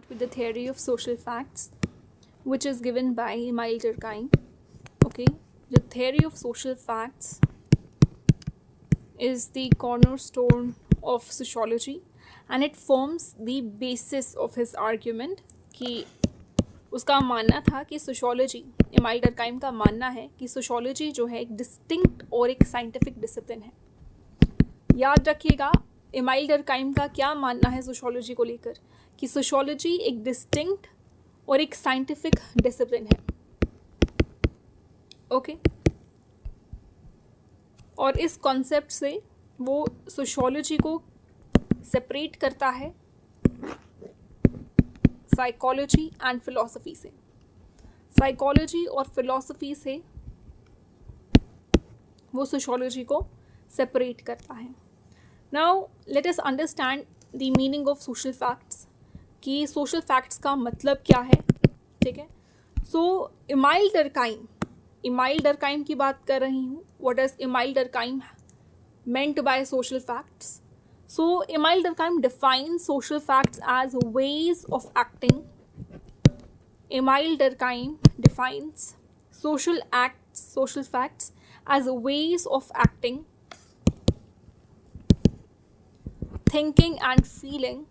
with the theory of social facts, which is given by Emile Durkheim. Okay, the theory of social facts is the cornerstone of sociology, and it forms the basis of his argument कि उसका मानना था कि sociology, email डरकाइम का मानना है कि sociology जो है एक डिस्टिंक्ट और एक साइंटिफिक डिसिप्लिन है. याद रखिएगा इमाइल डरकाइम का क्या मानना है सोशोलॉजी को लेकर, कि सोशोलॉजी एक डिस्टिंक्ट और एक साइंटिफिक डिसिप्लिन है. ओके, और इस कॉन्सेप्ट से वो सोशोलॉजी को सेपरेट करता है साइकोलॉजी एंड फिलॉसफी से. साइकोलॉजी और फिलॉसफी से वो सोशोलॉजी को सेपरेट करता है. Now let us understand the meaning of social facts, कि सोशल फैक्ट्स का मतलब क्या है. ठीक है, सो इमाइल डरकाइम की बात कर रही हूँ. What does Emile Durkheim meant by social facts? So Emile Durkheim defines social facts as ways of acting. Emile Durkheim defines social facts as ways of acting, thinking and feeling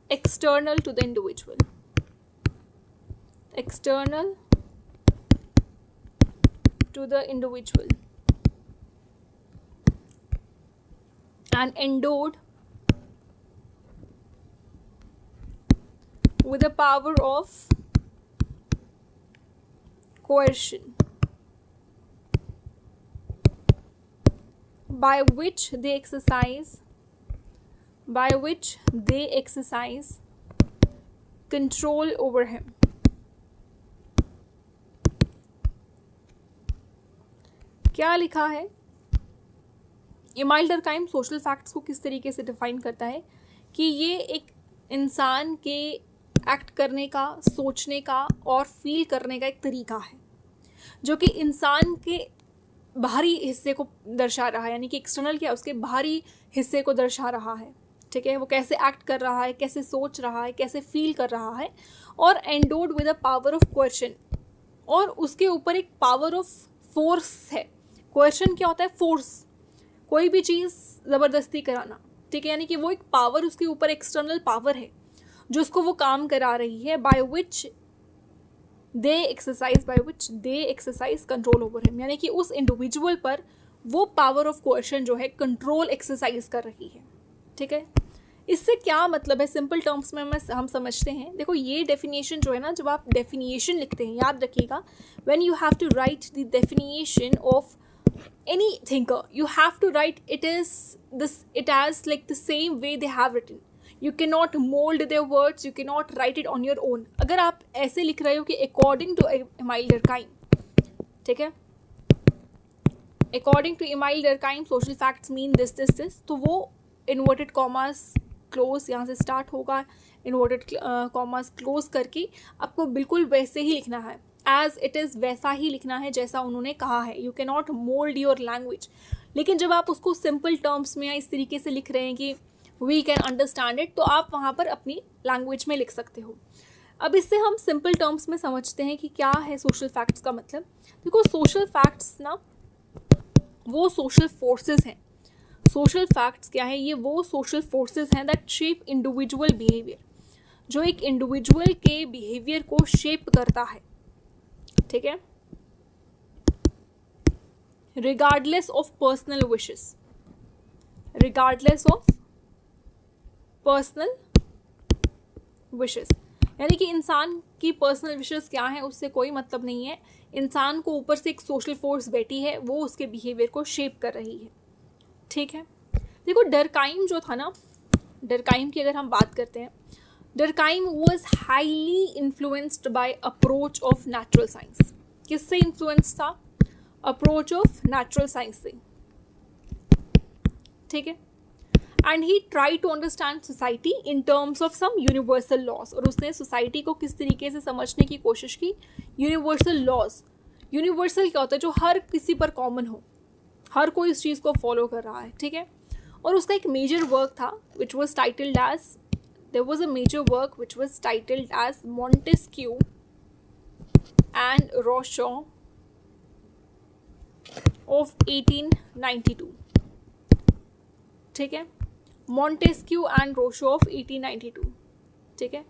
external to the individual. External to the individual. And endowed with the power of coercion, by which they exercise control over him. क्या लिखा है? Email डरकाइम social facts को किस तरीके से define करता है कि ये एक इंसान के एक्ट करने का, सोचने का और फील करने का एक तरीका है जो कि इंसान के बाहरी हिस्से को दर्शा रहा है, यानी कि एक्सटर्नल क्या, उसके बाहरी हिस्से को दर्शा रहा है. ठीक है, वो कैसे एक्ट कर रहा है, कैसे सोच रहा है, कैसे फील कर रहा है. और endowed with a power of कोएर्शन, और उसके ऊपर एक पावर ऑफ फोर्स है. कोएर्शन क्या होता है? फोर्स, कोई भी चीज़ ज़बरदस्ती कराना. ठीक है, यानी कि वो एक पावर, उसके ऊपर एक्सटर्नल पावर है जो उसको वो काम करा रही है. By which they exercise control over him, यानी कि उस इंडिविजुअल पर वो पावर ऑफ कोएर्शन जो है कंट्रोल एक्सरसाइज कर रही है. ठीक है, इससे क्या मतलब है? सिंपल टर्म्स में हम समझते हैं. देखो, ये डेफिनेशन जो है ना, जब आप डेफिनेशन लिखते हैं, याद रखिएगा, when you have to write the definition of any thinker, you have to write it as like the same way they have written. You cannot mold their words, you cannot write it on your own. अगर आप ऐसे लिख रहे हो कि according to Emile Durkheim, ठीक है, according to Emile Durkheim social facts mean this, तो वो inverted commas close यहाँ से start होगा, inverted commas close करके आपको बिल्कुल वैसे ही लिखना है. एज इट इज़ वैसा ही लिखना है जैसा उन्होंने कहा है. You can not mould your language. लेकिन जब आप उसको सिंपल टर्म्स में या इस तरीके से लिख रहे हैं कि वी कैन अंडरस्टैंड इट, तो आप वहाँ पर अपनी लैंग्वेज में लिख सकते हो. अब इससे हम सिंपल टर्म्स में समझते हैं कि क्या है सोशल फैक्ट्स का मतलब. देखो, सोशल फैक्ट्स ना वो सोशल फोर्सेस हैं. सोशल फैक्ट्स क्या है? ये वो सोशल फोर्सेस हैं दैट शेप इंडिविजुअल बिहेवियर, जो एक इंडिविजुअल के बिहेवियर को शेप करता है. ठीक है, रिगार्डलेस ऑफ पर्सनल विशेस, यानी कि इंसान की पर्सनल विशेस क्या है उससे कोई मतलब नहीं है. इंसान को ऊपर से एक सोशल फोर्स बैठी है, वो उसके बिहेवियर को शेप कर रही है. ठीक है, देखो, डरकाइम जो था ना, डरकाइम की अगर हम बात करते हैं, Durkheim was highly influenced by approach of natural science. किससे इन्फ्लुएंस था? अप्रोच ऑफ नेचुरल साइंस से. ठीक है, and he try to understand society in terms of some universal laws. और उसने सोसाइटी को किस तरीके से समझने की कोशिश की? Universal laws. यूनिवर्सल क्या होता है? जो हर किसी पर कॉमन हो, हर कोई इस चीज़ को फॉलो कर रहा है. ठीक है, और उसका एक मेजर वर्क था which was titled as there was a major work which was titled as Montesquieu and Rousseau of 1892. ठीक है, Montesquieu and Rousseau of 1892. ठीक है,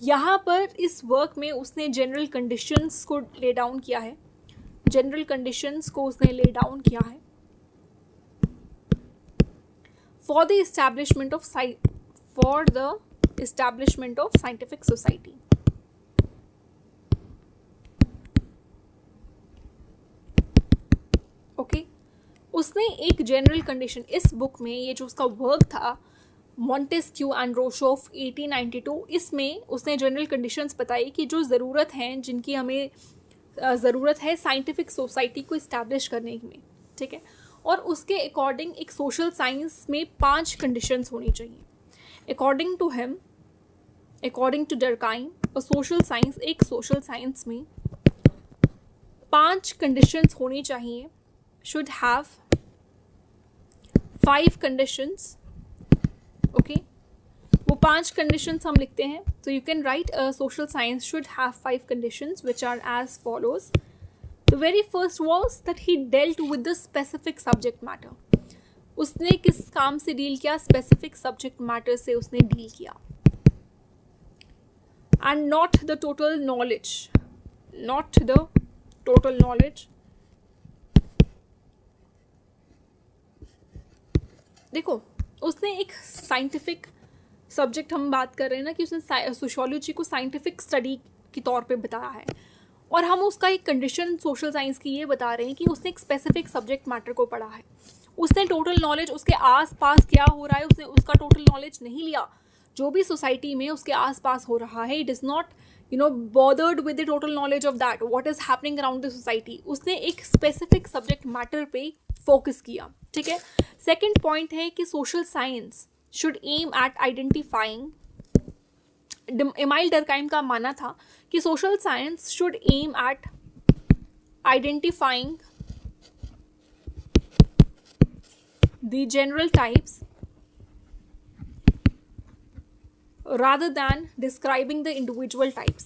यहाँ पर इस वर्क में उसने जनरल कंडीशंस को ले डाउन किया है, जनरल कंडीशंस को उसने ले डाउन किया है for the establishment of scientific society. Okay, उसने एक जनरल कंडीशन इस बुक में, ये जो उसका वर्क था मॉन्टेस्क्यू एंड रोशो ऑफ 1892, इसमें उसने जनरल कंडीशंस बताई कि जो ज़रूरत हैं, जिनकी हमें ज़रूरत है साइंटिफिक सोसाइटी को इस्टेब्लिश करने में. ठीक है, और उसके अकॉर्डिंग एक सोशल साइंस में 5 कंडीशंस होनी चाहिए. According to him, according to Durkheim, social science, एक सोशल साइंस में 5 कंडीशंस होनी चाहिए. Should have 5 conditions. ओके, वो 5 कंडीशंस हम लिखते हैं. तो you can write social science should have 5 conditions which are as follows. The very first was that he dealt with the specific subject matter. उसने किस काम से डील किया? स्पेसिफिक सब्जेक्ट मैटर से उसने डील किया. And not the total knowledge. Not the total knowledge. देखो, उसने एक साइंटिफिक सब्जेक्ट, हम बात कर रहे हैं ना कि उसने सोशियोलॉजी को साइंटिफिक स्टडी के तौर पे बताया है, और हम उसका एक कंडीशन सोशल साइंस की ये बता रहे हैं कि उसने एक स्पेसिफिक सब्जेक्ट मैटर को पढ़ा है. उसने टोटल नॉलेज, उसके आस पास क्या हो रहा है, उसने उसका टोटल नॉलेज नहीं लिया. जो भी सोसाइटी में उसके आस पास हो रहा है, it is not bothered with the total knowledge of that what is happening around the society. उसने एक स्पेसिफिक सब्जेक्ट मैटर पे फोकस किया. ठीक है. सेकेंड पॉइंट है कि social science should aim at identifying. Emile Durkheim का मानना था कि social science should aim at identifying the general types rather than describing the individual types.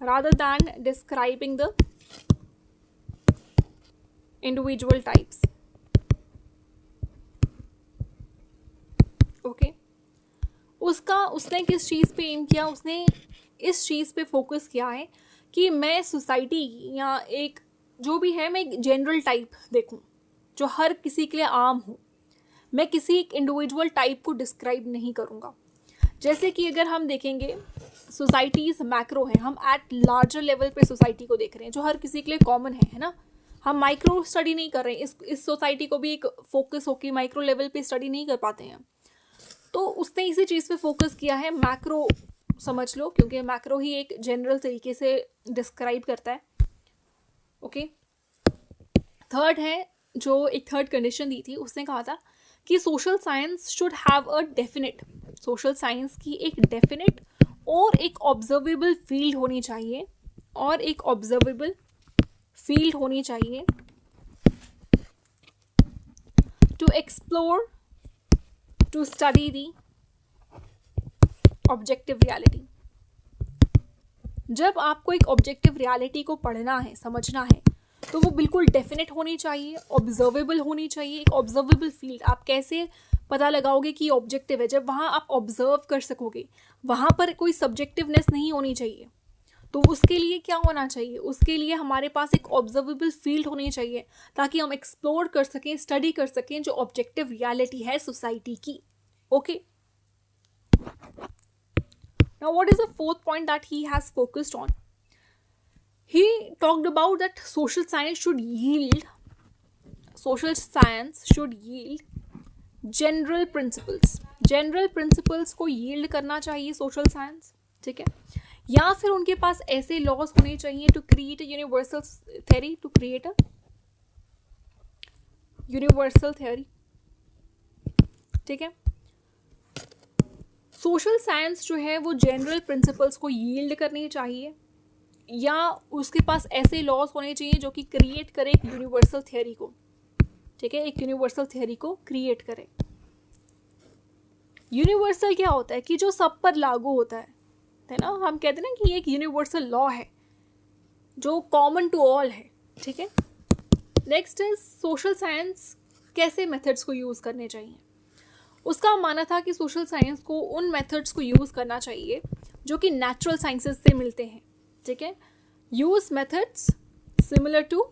Rather than describing the individual types. Okay. उसने किस चीज़ पे M किया? उसने इस चीज़ पे फोकस किया है कि मैं सोसाइटी या एक जो भी है, मैं एक जनरल टाइप देखूं जो हर किसी के लिए आम हो. मैं किसी एक इंडिविजुअल टाइप को डिस्क्राइब नहीं करूँगा. जैसे कि अगर हम देखेंगे सोसाइटीज़ मैक्रो है, हम एट लार्जर लेवल पे सोसाइटी को देख रहे हैं जो हर किसी के लिए कॉमन है ना. हम माइक्रो स्टडी नहीं कर रहे हैं. इस सोसाइटी को भी एक फोकस होकर माइक्रो लेवल पे स्टडी नहीं कर पाते हैं. तो उसने इसी चीज़ पे फोकस किया है. मैक्रो समझ लो, क्योंकि मैक्रो ही एक जनरल तरीके से डिस्क्राइब करता है. ओके. थर्ड है, जो एक थर्ड कंडीशन दी थी, उसने कहा था कि social science should have a definite. Social science की एक डेफिनेट और एक ऑब्जर्वेबल फील्ड होनी चाहिए, और एक ऑब्जर्वेबल फील्ड होनी चाहिए to explore, to study the objective reality. जब आपको एक ऑब्जेक्टिव रियलिटी को पढ़ना है, समझना है, तो वो बिल्कुल डेफिनेट होनी चाहिए, ऑब्जर्वेबल होनी चाहिए. एक ऑब्जर्वेबल फील्ड. आप कैसे पता लगाओगे कि ऑब्जेक्टिव है? जब वहाँ आप ऑब्जर्व कर सकोगे, वहाँ पर कोई सब्जेक्टिवनेस नहीं होनी चाहिए. तो उसके लिए क्या होना चाहिए? उसके लिए हमारे पास एक ऑब्जर्वेबल फील्ड होनी चाहिए, ताकि हम एक्सप्लोर कर सकें, स्टडी कर सकें जो ऑब्जेक्टिव रियलिटी है सोसाइटी की. Okay. Now what is the fourth point that he has focused on? He talked about that social science should yield general principles. General principles को yield करना चाहिए social science. ठीक है. या फिर उनके पास ऐसे laws होने चाहिए to create a universal theory, to create a universal theory. ठीक है. Social science जो है वो general principles को yield करनी चाहिए, या उसके पास ऐसे लॉज होने चाहिए जो कि क्रिएट करे एक यूनिवर्सल थियोरी को. ठीक है, एक यूनिवर्सल थियरी को क्रिएट करे। यूनिवर्सल क्या होता है कि जो सब पर लागू होता है ना, हम कहते हैं ना कि ये एक यूनिवर्सल लॉ है जो कॉमन टू ऑल है, ठीक है। नेक्स्ट इज सोशल साइंस कैसे मेथड्स को यूज़ करने चाहिए। उसका मानना था कि सोशल साइंस को उन मेथड्स को यूज़ करना चाहिए जो कि नेचुरल साइंसेस से मिलते हैं, ठीक है। Use methods similar to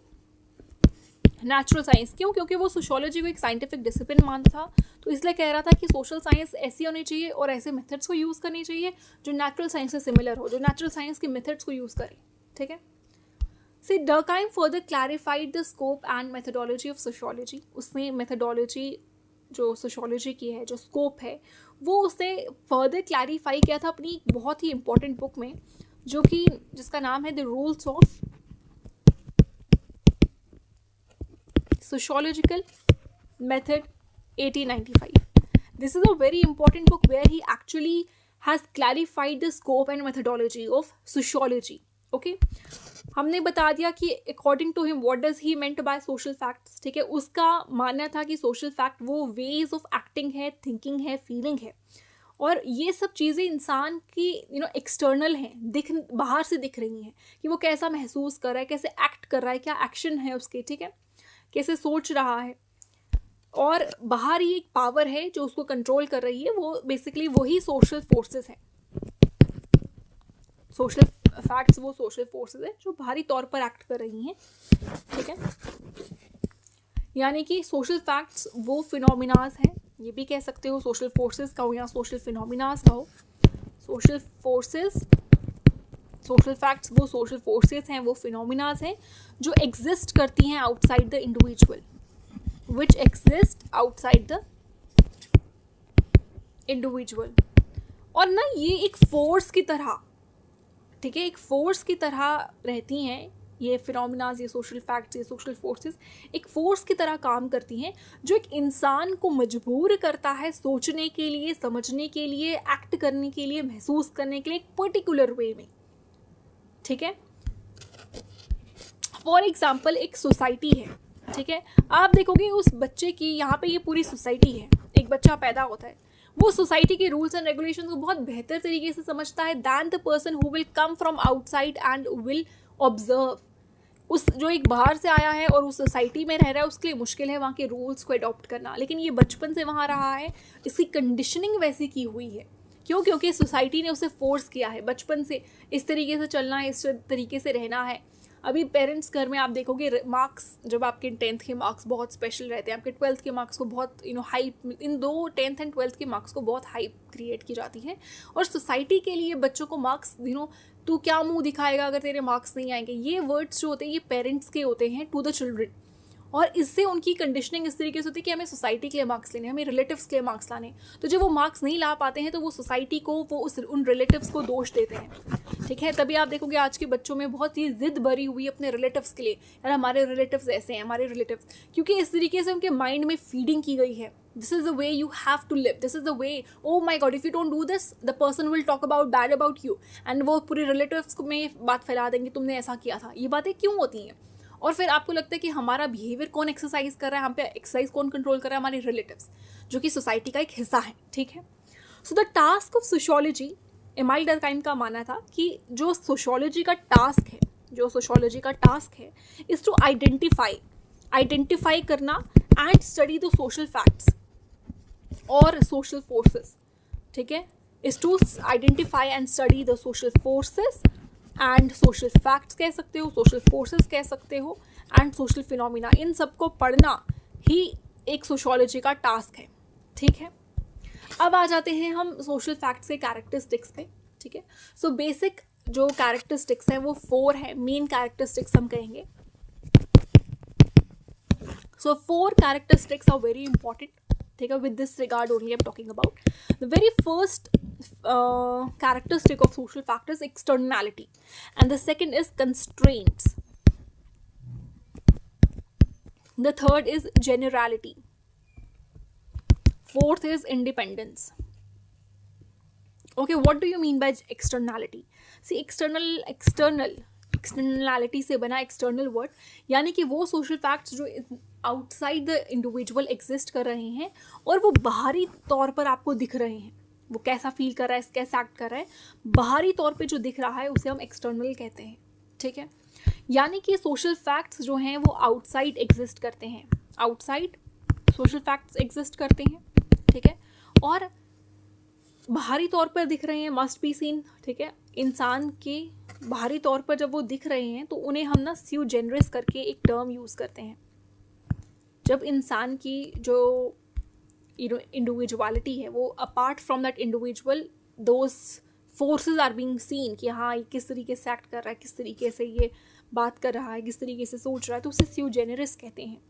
natural science. क्यों? क्योंकि वो सोशियोलॉजी को एक साइंटिफिक डिसिप्लिन मानता था, तो इसलिए कह रहा था कि सोशल साइंस ऐसी होनी चाहिए और ऐसे मेथड्स को यूज़ करनी चाहिए जो नेचुरल साइंस से सिमिलर हो, जो नेचुरल साइंस के मेथड्स को यूज़ करे, ठीक है। C Durkheim further clarified the scope and methodology of sociology. उसने मेथडोलॉजी जो सोशियोलॉजी की है, जो स्कोप है, वो उसने फर्दर क्लैरिफाई किया था अपनी बहुत ही इंपॉर्टेंट बुक में, जो कि जिसका नाम है the rules of sociological method 1895. This is a very important book where he actually has clarified the scope and methodology of sociology. Okay? हमने बता दिया कि according to him what does he meant by social facts, ठीक है। उसका मानना था कि सोशल फैक्ट वो वेज ऑफ एक्टिंग है, थिंकिंग है, फीलिंग है, और ये सब चीज़ें इंसान की एक्सटर्नल हैं, बाहर से दिख रही हैं कि वो कैसा महसूस कर रहा है, कैसे एक्ट कर रहा है, क्या एक्शन है उसके, ठीक है, कैसे सोच रहा है, और बाहर ही एक पावर है जो उसको कंट्रोल कर रही है। वो बेसिकली वही सोशल फोर्सेस है। सोशल फैक्ट्स वो सोशल फोर्सेस है जो बाहरी तौर पर एक्ट कर रही हैं, ठीक है। यानी कि सोशल फैक्ट्स वो फिनोमिनाज हैं, ये भी कह सकते हो, सोशल फोर्सेस कहो या सोशल फिनोमिनाज कहो। सोशल फोर्सेस, सोशल फैक्ट्स वो सोशल फोर्सेस हैं, वो फिनोमिनाज हैं जो एग्जिस्ट करती हैं outside the individual, which exist outside the individual। और ना ये एक फोर्स की तरह, ठीक है, एक फोर्स की तरह रहती हैं ये फिनोमिनाज, ये सोशल फैक्ट्स, ये सोशल फोर्सेस एक फोर्स की तरह काम करती हैं जो एक इंसान को मजबूर करता है सोचने के लिए, समझने के लिए, एक्ट करने के लिए, महसूस करने के लिए एक पर्टिकुलर वे में, ठीक है। फॉर एग्जाम्पल एक सोसाइटी है, ठीक है, आप देखोगे उस बच्चे की, यहाँ पे ये पूरी सोसाइटी है, एक बच्चा पैदा होता है, वो सोसाइटी के रूल्स एंड रेगुलेशंस को बहुत बेहतर तरीके से समझता है than the person who will come from outside and will observe. उस जो एक बाहर से आया है और उस सोसाइटी में रह रहा है, उसके लिए मुश्किल है वहाँ के रूल्स को अडॉप्ट करना, लेकिन ये बचपन से वहाँ रहा है, इसकी कंडीशनिंग वैसी की हुई है। क्यों? क्योंकि सोसाइटी ने उसे फोर्स किया है बचपन से, इस तरीके से चलना है, इस तरीके से रहना है। अभी पेरेंट्स घर में आप देखोगे मार्क्स, जब आपके 10th के मार्क्स बहुत स्पेशल रहते हैं, आपके 12th के मार्क्स को बहुत हाइप, इन दो 10th एंड 12th के मार्क्स को बहुत हाइप क्रिएट की जाती है, और सोसाइटी के लिए बच्चों को मार्क्स, तू क्या मुंह दिखाएगा अगर तेरे मार्क्स नहीं आएंगे, ये वर्ड्स जो होते हैं ये पेरेंट्स के होते हैं टू द चिल्ड्रन, और इससे उनकी कंडीशनिंग इस तरीके से होती है कि हमें सोसाइटी के लिए मार्क्स लेने, हमें रिलेटिव्स के लिए मार्क्स लाने। तो जब वो मार्क्स नहीं ला पाते हैं तो वो सोसाइटी को, वो उन रिलेटिव्स को दोष देते हैं, ठीक है। तभी आप देखोगे आज के बच्चों में बहुत ही जिद भरी हुई अपने रिलेटिव्स के लिए, यार हमारे रिलेटिव्स ऐसे हैं, हमारे रिलेटिव्स, क्योंकि इस तरीके से उनके माइंड में फीडिंग की गई है, this is the way you have to live, this is the way, oh my god if you don't do this the person will talk about bad about you, and वो पूरे relatives में बात फैला देंगे तुमने ऐसा किया था। ये बातें क्यों होती हैं? और फिर आपको लगता है कि हमारा बिहेवियर कौन एक्सरसाइज कर रहा है, हम पे एक्सरसाइज कौन कंट्रोल कर रहा है? हमारे रिलेटिव्स, जो कि सोसाइटी का एक हिस्सा है, ठीक है। So the task of sociology, Emile Durkheim का मानना था कि जो सोशियोलॉजी का टास्क है, इज टू आइडेंटिफाई करना and study the social facts और सोशल फोर्सेस, ठीक है, is to identify and study the social forces and social facts कह सकते हो, सोशल फोर्सेस कह सकते हो, एंड सोशल फिनोमिना, इन सबको पढ़ना ही एक सोशियोलॉजी का टास्क है, ठीक है। अब आ जाते हैं हम सोशल फैक्ट्स के कैरेक्टरिस्टिक्स पे, ठीक है। सो बेसिक जो कैरेक्टरिस्टिक्स हैं वो 4 है, मेन कैरेक्टरिस्टिक्स हम कहेंगे। सो 4 कैरेक्टरिस्टिक्स आर वेरी इंपॉर्टेंट, ठीक है, with this regard only I am talking about. The very first characteristic of social factor is externality, and the second is constraints. The third is generality. Fourth is independence. Okay, what do you mean by externality? See, externality से बना external word, यानी कि वो social facts जो outside the individual exist कर रहे हैं और वो बाहरी तौर पर आपको दिख रहे हैं, वो कैसा फील कर रहा है, कैसा एक्ट कर रहा है, बाहरी तौर पे जो दिख रहा है उसे हम एक्सटर्नल कहते हैं, ठीक है। यानी कि सोशल फैक्ट्स जो हैं वो आउटसाइड एग्जिस्ट करते हैं, आउटसाइड सोशल फैक्ट्स एग्जिस्ट करते हैं, ठीक है, और बाहरी तौर पर दिख रहे हैं, मस्ट बी सीन, ठीक है। इंसान के बाहरी तौर पर जब वो दिख रहे हैं तो उन्हें हम ना स्यू जेनरस करके एक टर्म यूज़ करते हैं। जब इंसान की जो इंडिविजुअलिटी है वो apart from that individual those forces are being seen कि हाँ ये किस तरीके से एक्ट कर रहा है, किस तरीके से ये बात कर रहा है, किस तरीके से सोच रहा है, तो उसे स्यू जेनरस कहते हैं।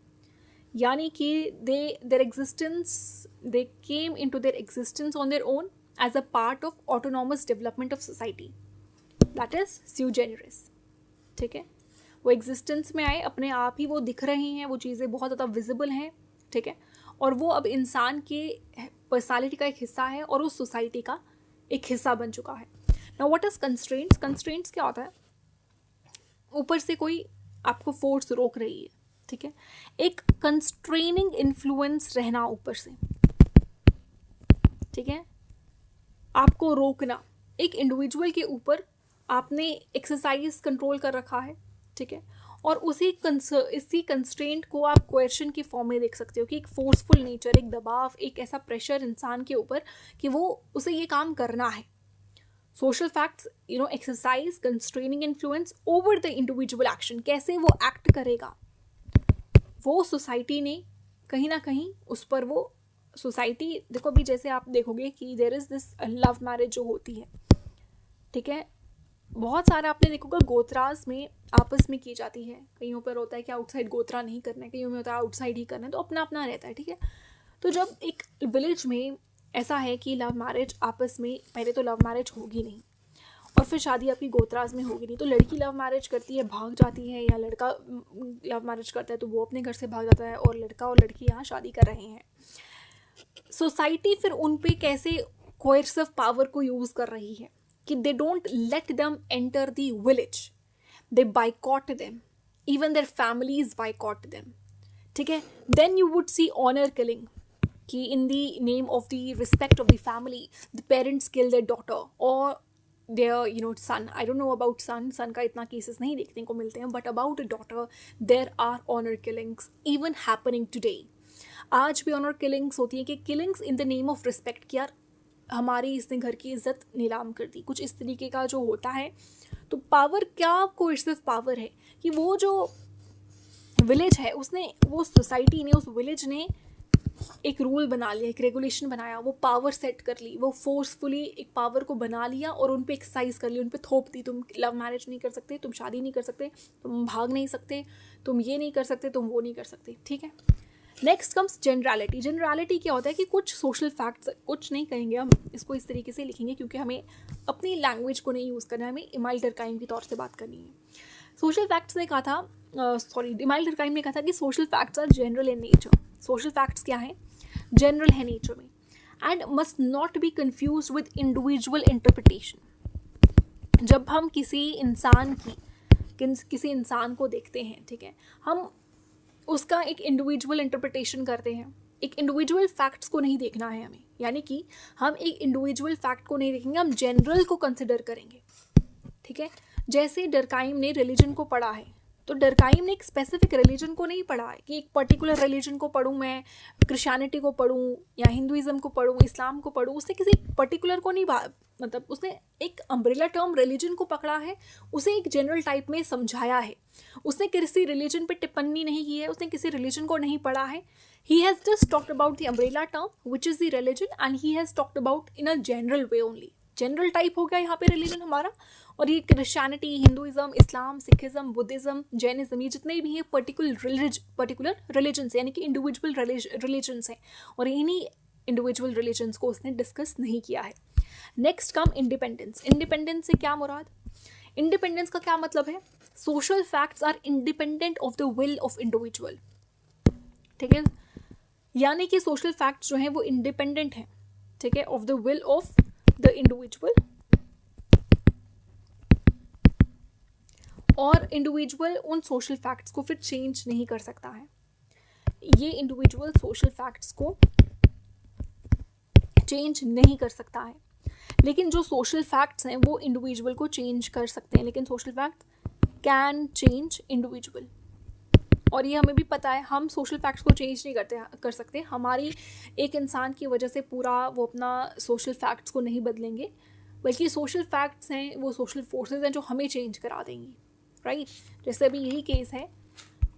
यानी कि their existence, they came into their existence on their own as a part of autonomous development of society, that is sui generis, ठीक है। वो एग्जिस्टेंस में आए, अपने आप ही वो दिख रहे हैं, वो चीज़ें बहुत ज़्यादा विजिबल हैं, ठीक है, और वो अब इंसान के पर्सनालिटी का एक हिस्सा है और उस सोसाइटी का एक हिस्सा बन चुका है। Now what is constraints? Constraints क्या होता है? ऊपर से कोई आपको फोर्स रोक रही है, ठीक है, एक कंस्ट्रेनिंग इन्फ्लुएंस रहना ऊपर से, ठीक है, आपको रोकना। एक इंडिविजुअल के ऊपर आपने एक्सरसाइज कंट्रोल कर रखा है, ठीक है, और इसी कंस्ट्रेंट को आप क्वेश्चन के फॉर्म में देख सकते हो कि एक फोर्सफुल नेचर, एक दबाव, एक ऐसा प्रेशर इंसान के ऊपर कि वो उसे ये काम करना है। Social facts exercise constraining influence over the individual action, कैसे वो एक्ट करेगा, वो सोसाइटी ने कहीं ना कहीं उस पर वो सोसाइटी, देखो अभी जैसे आप देखोगे कि there is this love marriage जो होती है, ठीक है, बहुत सारा आपने देखोगा गोत्रास में आपस में की जाती है, कईयों पर होता है कि आउटसाइड गोत्रा नहीं करना है, कईयों में होता है आउटसाइड ही करना है, तो अपना अपना रहता है, ठीक है। तो जब एक विलेज में ऐसा है कि लव मैरिज आपस में, पहले तो लव मैरिज होगी नहीं और फिर शादी आपकी गोत्रास में होगी नहीं, तो लड़की लव मैरिज करती है भाग जाती है, या लड़का लव मैरिज करता है तो वो अपने घर से भाग जाता है और लड़का और लड़की यहाँ शादी कर रहे हैं। सोसाइटी फिर उन पे कैसे कोएर्सिव पावर को यूज़ कर रही है कि they don't let them enter the village, they boycott them, even their families boycott them, ठीक है। Then you would see honour killing कि in the name of the respect of the family the parents kill their daughter और their son. I don't know about son का इतना cases नहीं देखने को मिलते हैं, but about a daughter there are honour killings even happening today. आज भी ऑनर किलिंग्स होती है कि killings in the name of respect, कि यार हमारी इसने घर की इज्जत नीलाम कर दी, कुछ इस तरीके का जो होता है। तो पावर क्या कोएर्सिव पावर है कि वो जो विलेज है उसने, वो सोसाइटी ने, उस विलेज ने एक रूल बना लिया, एक रेगुलेशन बनाया, वो पावर सेट कर ली, वो फोर्सफुली एक पावर को बना लिया और उन पे एक्सरसाइज कर ली, उन पे थोप दी, तुम लव मैरिज नहीं कर सकते, तुम शादी नहीं कर सकते, तुम भाग नहीं सकते, तुम ये नहीं कर सकते, तुम वो नहीं कर सकते, ठीक है। Next comes generality. जनरलिटी क्या होता है कि कुछ सोशल फैक्ट्स, कुछ नहीं कहेंगे हम इसको, इस तरीके से लिखेंगे क्योंकि हमें अपनी लैंग्वेज को नहीं यूज़ करना है, हमें इमाइल डरकाइम के तौर से बात करनी है। सोशल फैक्ट्स ने कहा था, इमाइल डरकाइम ने कहा था कि social facts are general in nature. Social facts क्या हैं? जनरल है नेचर में, and must not be confuse with individual interpretation. जब हम किसी इंसान को देखते हैं, ठीक है, हम उसका एक इंडिविजुअल इंटरप्रिटेशन करते हैं, एक इंडिविजुअल फैक्ट्स को नहीं देखना है हमें, यानी कि हम एक इंडिविजुअल फैक्ट को नहीं देखेंगे, हम जनरल को कंसिडर करेंगे, ठीक है। जैसे डरकाइम ने रिलीजन को पढ़ा है, तो डरकाइम ने एक स्पेसिफिक रिलीजन को नहीं पढ़ा है कि एक पर्टिकुलर रिलीजन को पढ़ूँ, मैं क्रिश्चियनिटी को पढ़ूँ या हिंदुइज्म को पढ़ूँ, इस्लाम को पढ़ूँ, उसने किसी पर्टिकुलर को नहीं, मतलब उसने एक अम्ब्रेला टर्म रिलीजन को पकड़ा है, उसे एक जनरल टाइप में समझाया है, उसने किसी रिलीजन पे टिप्पणी नहीं की है, उसने किसी रिलीजन को नहीं पढ़ा है। He has just talked about the umbrella term which is the religion and he has talked about in a general way only. General type हो गया यहाँ पे रिलीजन हमारा, और ये क्रिश्चियनिटी, हिंदुइज्म, इस्लाम, सिखिज्म, बुद्धिज्म, जैनिज्म, ये जितने भी हैं पर्टिकुलर रिलीजन्स यानी कि इंडिविजुअल रिलीजन्स हैं, और इन्हीं इंडिविजुअल रिलीजन्स को उसने डिस्कस नहीं किया है। Next come independence. इंडिपेंडेंस से क्या मुराद? इंडिपेंडेंस का क्या मतलब है? Social facts are independent of the will of individual, ठीक है, यानी कि सोशल फैक्ट्स जो हैं वो इंडिपेंडेंट हैं, ठीक है, of the will of the individual, और इंडिविजुअल उन सोशल फैक्ट्स को फिर चेंज नहीं कर सकता है। ये इंडिविजुअल सोशल फैक्ट्स को चेंज नहीं कर सकता है, लेकिन जो सोशल फैक्ट्स हैं वो इंडिविजुअल को चेंज कर सकते हैं, लेकिन social fact can change individual. और ये हमें भी पता है, हम सोशल फैक्ट्स को चेंज नहीं कर सकते। हमारी एक इंसान की वजह से पूरा वो अपना सोशल फैक्ट्स को नहीं बदलेंगे, बल्कि सोशल फैक्ट्स हैं वो सोशल फोर्सेस हैं जो हमें चेंज करा देंगी, राइट। जैसे अभी यही केस है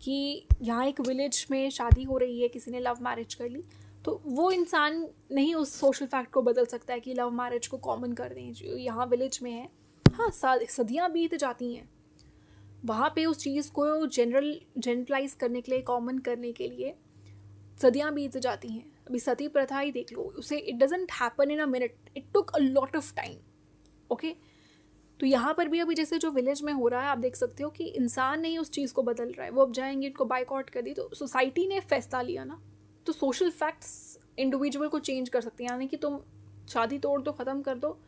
कि यहाँ एक विलेज में शादी हो रही है, किसी ने लव मैरिज कर ली, तो वो इंसान नहीं उस सोशल फैक्ट को बदल सकता है कि लव मैरिज को कॉमन कर दें जो यहाँ विलेज में है। हाँ, सदियाँ बीत जाती हैं, वहाँ पे उस चीज़ को जनरलाइज करने के लिए, कॉमन करने के लिए सदियाँ बीत जाती हैं। अभी सती प्रथा ही देख लो, उसे it doesn't happen in a minute, it took a lot of time, okay. तो यहाँ पर भी अभी जैसे जो विलेज में हो रहा है, आप देख सकते हो कि इंसान नहीं उस चीज़ को बदल रहा है, वो अब जाएंगे इनको बाइकआउट कर दी, तो सोसाइटी ने फैसला लिया ना। तो सोशल फैक्ट्स इंडिविजुअल को चेंज कर सकते हैं, यानी कि तुम शादी तोड़ दो, ख़त्म कर दो,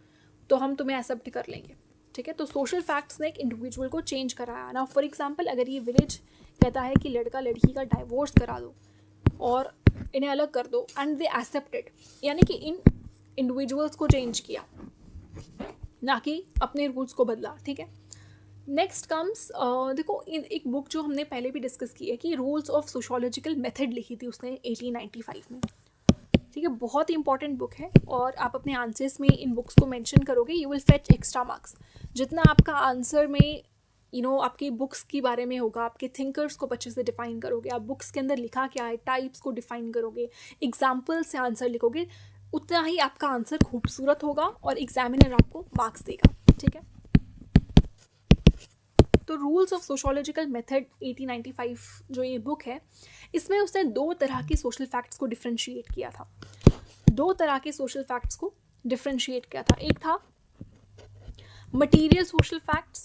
तो हम तुम्हें एक्सेप्ट कर लेंगे, ठीक है। तो सोशल फैक्ट्स ने एक इंडिविजुअल को चेंज कराया ना। फॉर एग्जांपल, अगर ये विलेज कहता है कि लड़का लड़की का डाइवोर्स करा दो और इन्हें अलग कर दो, एंड दे एक्सेप्टेड, यानी कि इन इंडिविजुअल्स को चेंज किया, ना कि अपने रूल्स को बदला, ठीक है। नेक्स्ट कम्स, देखो एक बुक जो हमने पहले भी डिस्कस की है कि रूल्स ऑफ सोशोलॉजिकल मेथड लिखी थी उसने 1895 में, ठीक है। बहुत ही इंपॉर्टेंट बुक है, और आप अपने आंसर्स में इन बुक्स को मेंशन करोगे, you will fetch extra marks. जितना आपका आंसर में आपकी बुक्स के बारे में होगा, आपके थिंकर्स को अच्छे से डिफाइन करोगे, आप बुक्स के अंदर लिखा क्या है, टाइप्स को डिफाइन करोगे, एग्जाम्पल से आंसर लिखोगे, उतना ही आपका आंसर खूबसूरत होगा और एग्जामिनर आपको मार्क्स देगा, ठीक है। तो रूल्स ऑफ सोशोलॉजिकल मेथड 1895 जो ये बुक है, इसमें उसने दो तरह के सोशल फैक्ट्स को डिफ्रेंशिएट किया था। दो तरह के सोशल फैक्ट्स को डिफ्रेंशिएट किया था। एक था मटीरियल सोशल फैक्ट्स,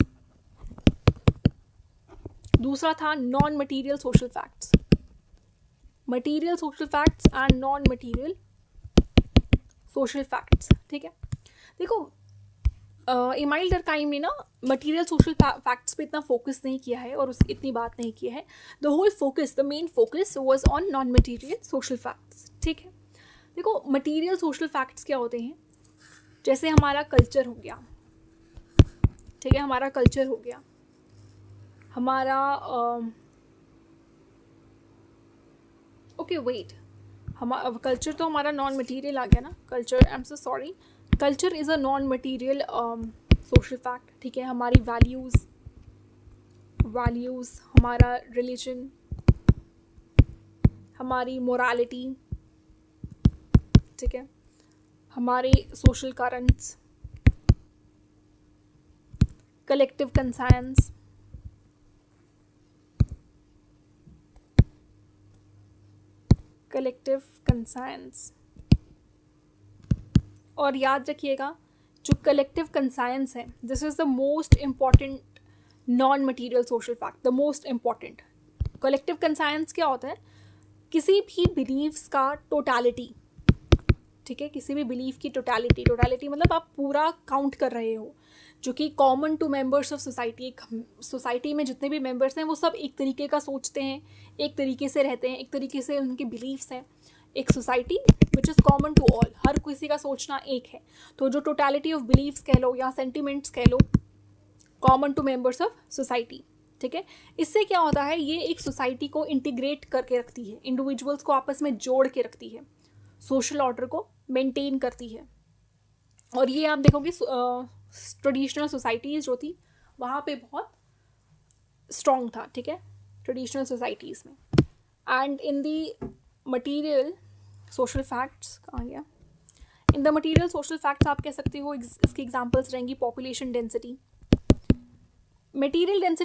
दूसरा था non material social facts. Material social facts and non material social facts, ठीक है। देखो, इमाइल डर्काइम ने ना मटीरियल सोशल फैक्ट्स पे इतना फोकस नहीं किया है और इतनी बात नहीं की है। The whole focus, the main focus was on non material social facts, ठीक है। देखो, मटीरियल सोशल फैक्ट्स क्या होते हैं, जैसे हमारा कल्चर हो गया, ठीक है, हमारा कल्चर हो गया, हमारा ओके वेट, कल्चर तो हमारा नॉन मटीरियल आ गया ना। Culture, I am so sorry, culture is a non material social fact, ठीक है। हमारी वैल्यूज़, हमारा रिलीजन, हमारी मोरालिटी, ठीक है, हमारे सोशल करंट्स, कलेक्टिव कंसाइंस, और याद रखिएगा, जो कलेक्टिव कंसाइंस है, this is the most important non material social fact, the most important. Collective conscience क्या होता है, किसी भी बिलीव्स का टोटलिटी, ठीक है, किसी भी बिलीफ की टोटलिटी मतलब आप पूरा काउंट कर रहे हो, जो कि common to members of society. एक सोसाइटी में जितने भी मेंबर्स हैं वो सब एक तरीके का सोचते हैं, एक तरीके से रहते हैं, एक तरीके से उनके बिलीव्स हैं। एक society which is common to all, हर किसी का सोचना एक है। तो जो टोटलिटी ऑफ बिलीव्स कह लो या सेंटिमेंट्स कह लो, common to members of society, ठीक है। इससे क्या होता है, ये एक सोसाइटी को इंटीग्रेट करके रखती है, इंडिविजुअल्स को आपस में जोड़ के रखती है, सोशल ऑर्डर को मेंटेन करती है। और ये आप देखोगे ट्रेडिशनल सोसाइटीज़ जो थी वहाँ पे बहुत स्ट्रॉन्ग था, ठीक है, ट्रेडिशनल सोसाइटीज़ में। And in the material social facts, कहाँ गया, in the material social facts आप कह सकते हो, इसकी एग्जांपल्स रहेंगी पॉपुलेशन डेंसिटी। Material density